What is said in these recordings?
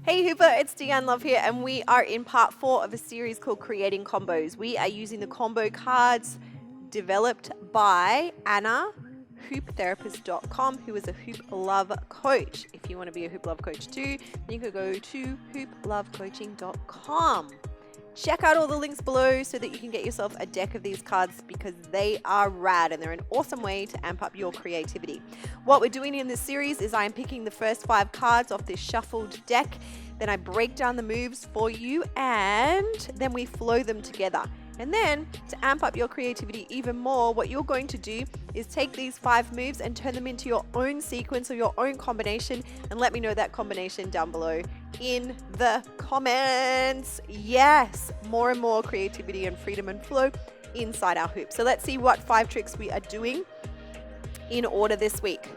Hey Hooper, it's Deanne Love here, and we are in part 4 of a series called Creating Combos. We are using the combo cards developed by Anna, hooptherapist.com, who is a Hoop Love coach. If you want to be a Hoop Love coach too, then you could go to hooplovecoaching.com. Check out all the links below so that you can get yourself a deck of these cards because they are rad and they're an awesome way to amp up your creativity. What we're doing in this series is I'm picking the first 5 cards off this shuffled deck, then I break down the moves for you and then we flow them together. And then to amp up your creativity even more, what you're going to do is take these 5 moves and turn them into your own sequence or your own combination, and let me know that combination down below in the comments. Yes, more and more creativity and freedom and flow inside our hoop. So let's see what 5 tricks we are doing in order this week.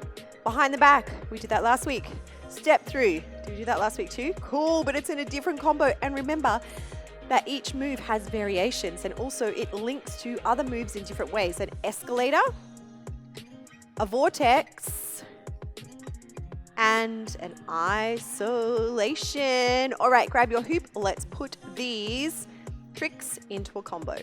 Behind the back, we did that last week. Step through, did we do that last week too? Cool, but it's in a different combo. And remember that each move has variations, and also it links to other moves in different ways. An escalator, a vortex, and an isolation. All right, grab your hoop. Let's put these tricks into a combo.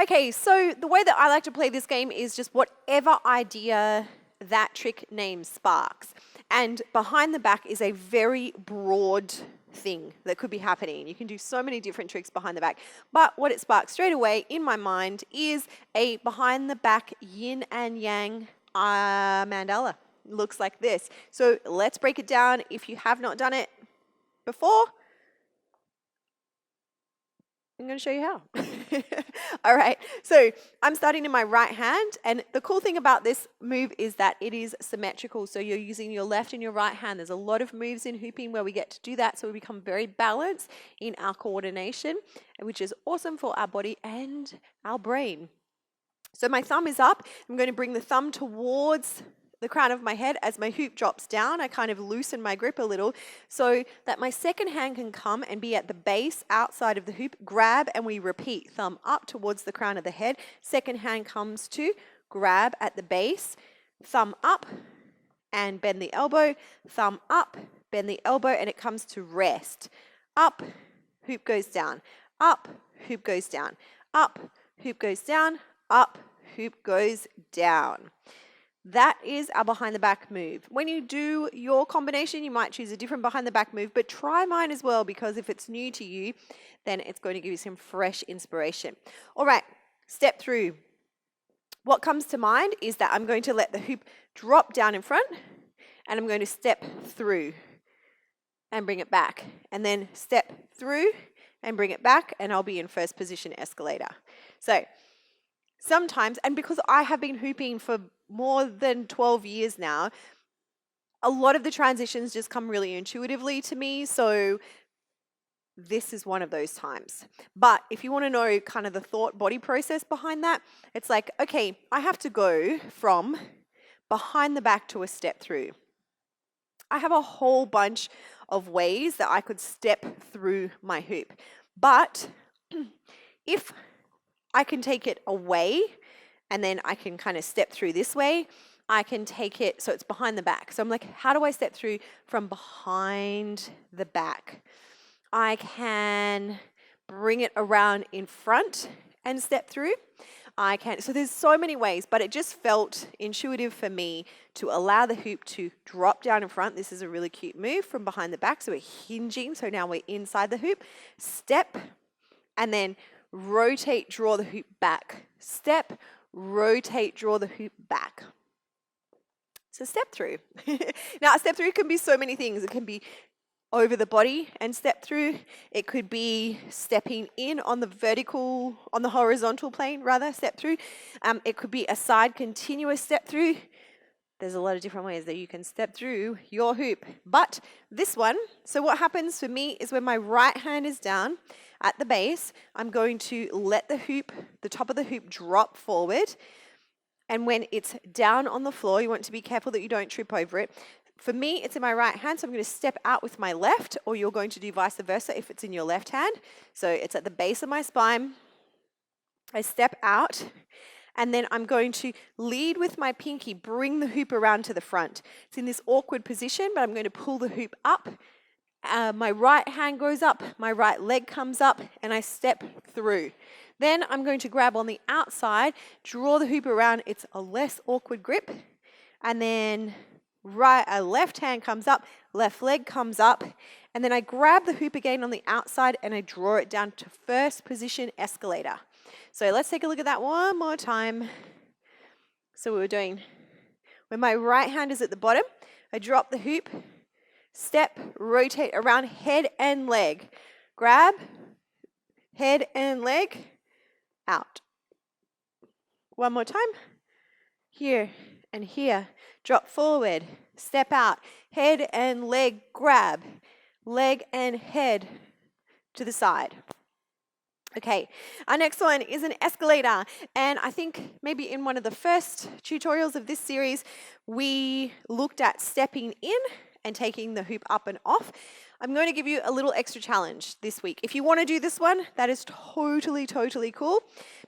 Okay, so the way that I like to play this game is just whatever idea that trick name sparks. And behind the back is a very broad thing that could be happening. You can do so many different tricks behind the back, but what it sparks straight away in my mind is a behind the back yin and yang mandala. Looks like this. So let's break it down. If you have not done it before, I'm going to show you how. All right, so I'm starting in my right hand, and the cool thing about this move is that it is symmetrical, so you're using your left and your right hand. There's a lot of moves in hooping where we get to do that, so we become very balanced in our coordination, which is awesome for our body and our brain. So my thumb is up. I'm going to bring the thumb towards the crown of my head. As my hoop drops down, I kind of loosen my grip a little so that my second hand can come and be at the base outside of the hoop, grab, and we repeat. Thumb up towards the crown of the head. Second hand comes to grab at the base, thumb up and bend the elbow, thumb up, bend the elbow, and it comes to rest. Up, hoop goes down, up, hoop goes down, up, hoop goes down, up, hoop goes down. That is our behind the back move. When you do your combination, you might choose a different behind the back move, but try mine as well, because if it's new to you, then it's going to give you some fresh inspiration. All right, step through. What comes to mind is that I'm going to let the hoop drop down in front, and I'm going to step through and bring it back, and then step through and bring it back, and I'll be in first position escalator. So sometimes, and because I have been hooping for more than 12 years now, a lot of the transitions just come really intuitively to me. So this is one of those times. But if you want to know kind of the thought body process behind that, it's like, okay, I have to go from behind the back to a step through. I have a whole bunch of ways that I could step through my hoop. But if I can take it away and then I can kind of step through this way, I can take it so it's behind the back. So I'm like, how do I step through from behind the back? I can bring it around in front and step through. I can, so there's so many ways, but it just felt intuitive for me to allow the hoop to drop down in front. This is a really cute move from behind the back. So we're hinging, so now we're inside the hoop. Step, and then rotate, draw the hoop back. Step, rotate, draw the hoop back. So step through. Now, a step through can be so many things. It can be over the body and step through. It could be stepping in on the horizontal plane, step through. It could be a side continuous step through. There's a lot of different ways that you can step through your hoop. But this one, so what happens for me is when my right hand is down at the base, I'm going to let the top of the hoop drop forward. And when it's down on the floor, you want to be careful that you don't trip over it. For me, it's in my right hand, so I'm going to step out with my left, or you're going to do vice versa if it's in your left hand. So it's at the base of my spine. I step out, and then I'm going to lead with my pinky, bring the hoop around to the front. It's in this awkward position, but I'm going to pull the hoop up My right hand goes up, my right leg comes up, and I step through. Then I'm going to grab on the outside, draw the hoop around. It's a less awkward grip. And then left hand comes up, left leg comes up, and then I grab the hoop again on the outside and I draw it down to first position escalator. So let's take a look at that one more time. So we were doing, when my right hand is at the bottom, I drop the hoop, step, rotate around head and leg. Grab, head and leg, out. One more time. Here and here. Drop forward, step out, head and leg grab, leg and head to the side. Okay, our next one is an escalator, and I think maybe in one of the first tutorials of this series, we looked at stepping in and taking the hoop up and off. I'm going to give you a little extra challenge this week. If you want to do this one, that is totally cool,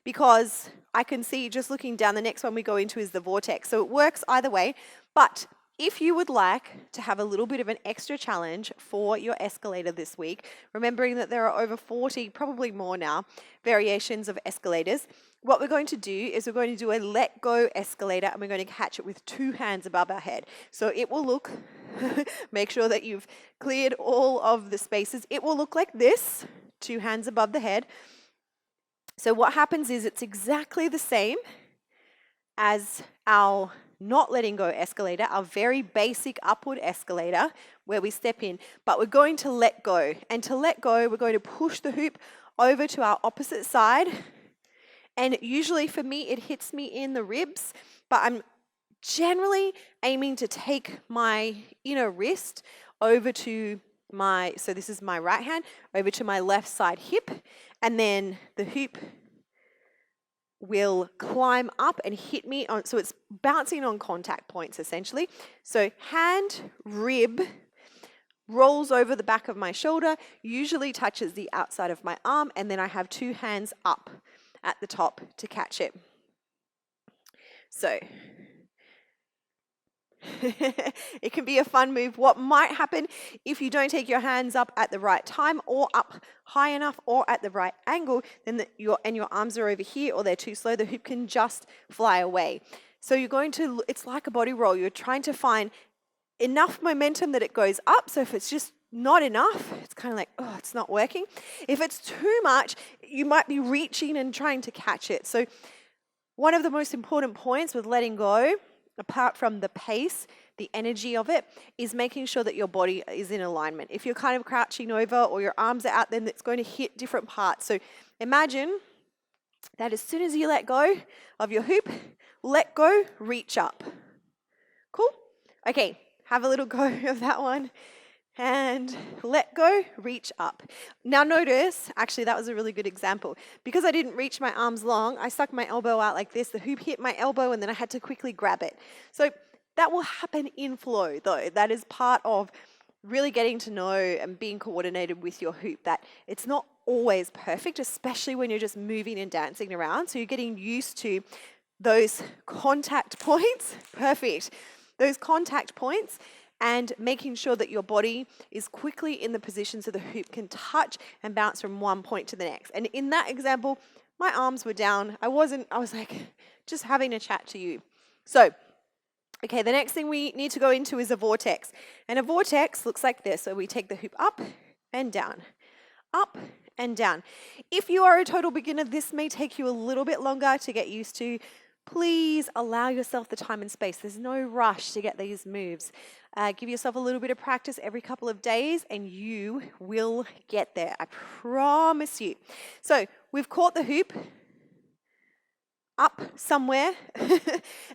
because I can see just looking down, the next one we go into is the Vortex. So it works either way, but if you would like to have a little bit of an extra challenge for your escalator this week, remembering that there are over 40, probably more now, variations of escalators, what we're going to do is we're going to do a let go escalator, and we're going to catch it with 2 hands above our head. So it will look, make sure that you've cleared all of the spaces. It will look like this, 2 hands above the head. So what happens is it's exactly the same as our not letting go escalator, our very basic upward escalator where we step in, but we're going to let go. And to let go, we're going to push the hoop over to our opposite side. And usually for me, it hits me in the ribs, but I'm generally aiming to take my inner wrist over to so this is my right hand, over to my left side hip, and then the hoop will climb up and hit me on, so it's bouncing on contact points essentially. So hand, rib, rolls over the back of my shoulder, usually touches the outside of my arm, and then I have 2 hands up at the top to catch it. So it can be a fun move. What might happen if you don't take your hands up at the right time, or up high enough, or at the right angle, then your arms are over here, or they're too slow, the hoop can just fly away. So you're going to, it's like a body roll. You're trying to find enough momentum that it goes up. So if it's just not enough, it's kind of like, oh, it's not working. If it's too much, you might be reaching and trying to catch it. So one of the most important points with letting go, apart from the pace, the energy of it, is making sure that your body is in alignment. If you're kind of crouching over or your arms are out, then it's going to hit different parts. So imagine that as soon as you let go of your hoop, let go, reach up. Cool? Okay, have a little go of that one. And let go, reach up. Now notice, actually that was a really good example. Because I didn't reach my arms long, I stuck my elbow out like this, the hoop hit my elbow, and then I had to quickly grab it. So that will happen in flow though. That is part of really getting to know and being coordinated with your hoop, that it's not always perfect, especially when you're just moving and dancing around. So you're getting used to those contact points, perfect, those contact points, and making sure that your body is quickly in the position so the hoop can touch and bounce from one point to the next. And in that example, my arms were down. I was like just having a chat to you. So, okay, the next thing we need to go into is a vortex. And a vortex looks like this. So we take the hoop up and down, up and down. If you are a total beginner, this may take you a little bit longer to get used to. Please allow yourself the time and space. There's no rush to get these moves. Give yourself a little bit of practice every couple of days and you will get there. I promise you. So we've caught the hoop up somewhere.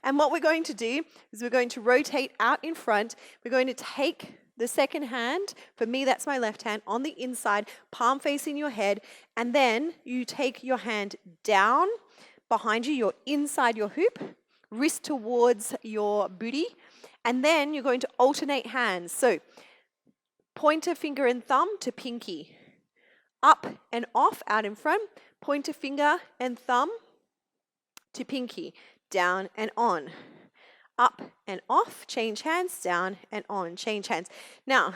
And what we're going to do is we're going to rotate out in front. We're going to take the second hand, for me that's my left hand, on the inside, palm facing your head, and then you take your hand down behind you, you're inside your hoop, wrist towards your booty, and then you're going to alternate hands. So pointer finger and thumb to pinky, up and off, out in front, pointer finger and thumb to pinky, down and on, up and off, change hands, down and on, change hands. Now,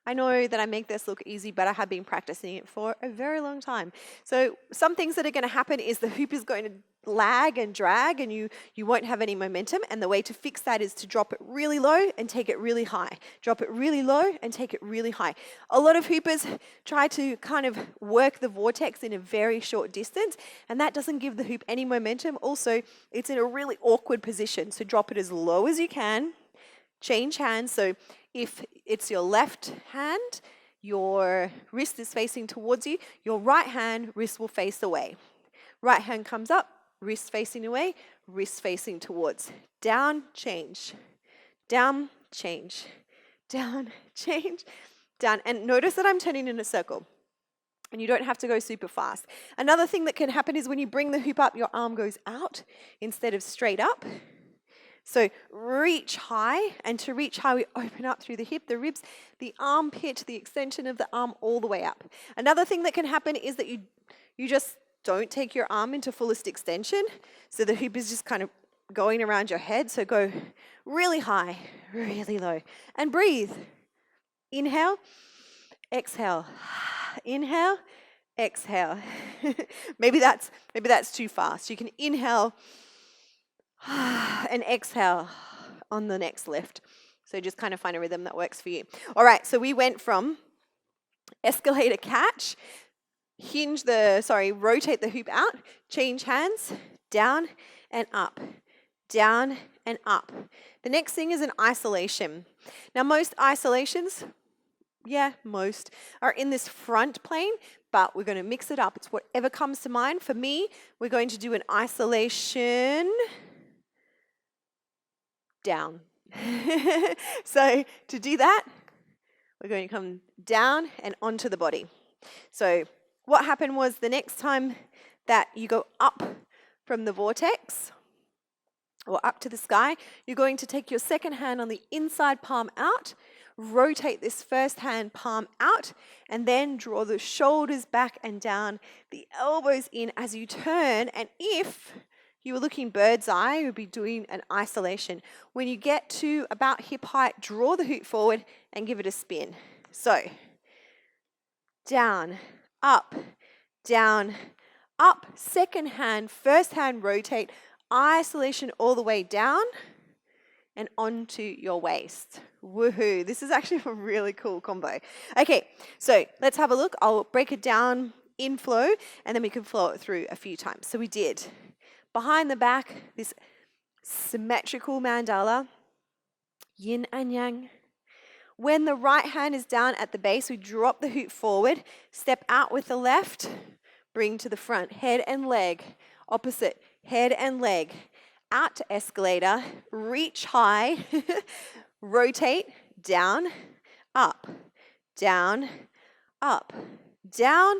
I know that I make this look easy, but I have been practicing it for a very long time. So some things that are going to happen is the hoop is going to lag and drag, and you won't have any momentum. And the way to fix that is to drop it really low and take it really high. Drop it really low and take it really high. A lot of hoopers try to kind of work the vortex in a very short distance, and that doesn't give the hoop any momentum. Also, it's in a really awkward position. So drop it as low as you can. Change hands. So if it's your left hand, your wrist is facing towards you. Your right hand, wrist will face away. Right hand comes up, wrist facing away, wrist facing towards. Down, change. Down, change. Down, change. Down. And notice that I'm turning in a circle. And you don't have to go super fast. Another thing that can happen is when you bring the hoop up, your arm goes out instead of straight up. So reach high, and to reach high, we open up through the hip, the ribs, the armpit, the extension of the arm all the way up. Another thing that can happen is that you just don't take your arm into fullest extension. So the hoop is just kind of going around your head. So go really high, really low, and breathe. Inhale, exhale. Inhale, exhale. maybe that's too fast. You can inhale and exhale on the next lift. So just kind of find a rhythm that works for you. All right, so we went from escalator catch, rotate the hoop out, change hands, down and up, down and up. The next thing is an isolation. Now most isolations, most are in this front plane, but we're going to mix it up. It's whatever comes to mind. For me, we're going to do an isolation down. So to do that, we're going to come down and onto the body. So what happened was the next time that you go up from the vortex or up to the sky, you're going to take your second hand on the inside palm out, rotate this first hand palm out, and then draw the shoulders back and down, the elbows in as you turn. And if you were looking bird's eye, you would be doing an isolation. When you get to about hip height, draw the hoop forward and give it a spin. So, down, up, second hand, first hand rotate, isolation all the way down and onto your waist. Woohoo, this is actually a really cool combo. Okay, so let's have a look. I'll break it down in flow and then we can flow it through a few times. So we did behind the back, this symmetrical mandala, yin and yang. When the right hand is down at the base, we drop the hoop forward, step out with the left, bring to the front, head and leg, opposite, head and leg, out to escalator, reach high, rotate, down, up, down, up, down,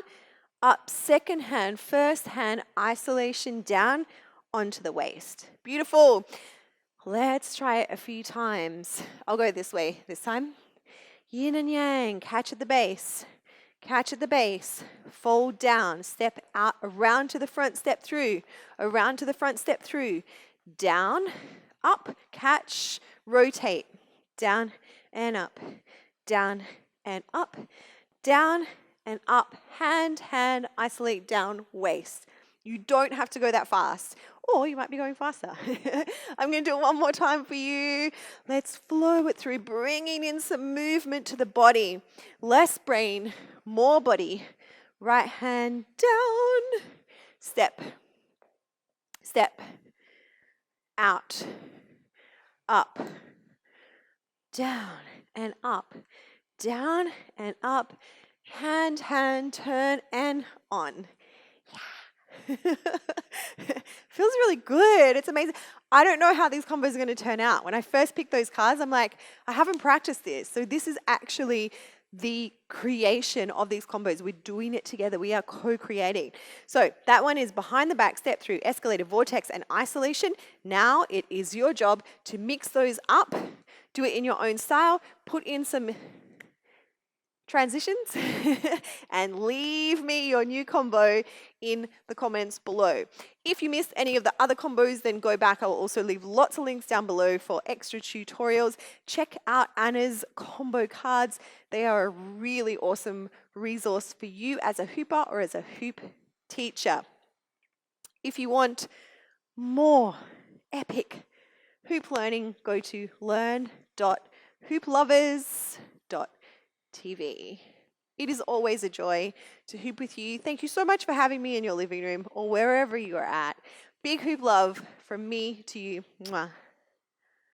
up, second hand, first hand, isolation down onto the waist. Beautiful. Let's try it a few times. I'll go this way this time. Yin and yang, catch at the base, fold down, step out, around to the front, step through, around to the front, step through, down, up, catch, rotate, down and up, down and up, down and up, hand, isolate down, waist. You don't have to go that fast, or you might be going faster. I'm going to do it one more time for you. Let's flow it through, bringing in some movement to the body. Less brain, more body. Right hand down, step, out, up, down and up, down and up, hand, turn and on. Feels really good. It's amazing. I don't know how these combos are going to turn out. When I first picked those cards, I'm like, I haven't practiced this. So this is actually the creation of these combos. We're doing it together. We are co-creating. So that one is behind the back, step through, escalator, vortex, and isolation. Now it is your job to mix those up, do it in your own style, put in some transitions and leave me your new combo in the comments below. If you missed any of the other combos, then go back. I'll also leave lots of links down below for extra tutorials. Check out Anna's combo cards. They are a really awesome resource for you as a hooper or as a hoop teacher. If you want more epic hoop learning, go to learn.hooplovers.tv. It is always a joy to hoop with you. Thank you so much for having me in your living room or wherever you are at. Big hoop love from me to you. Mwah.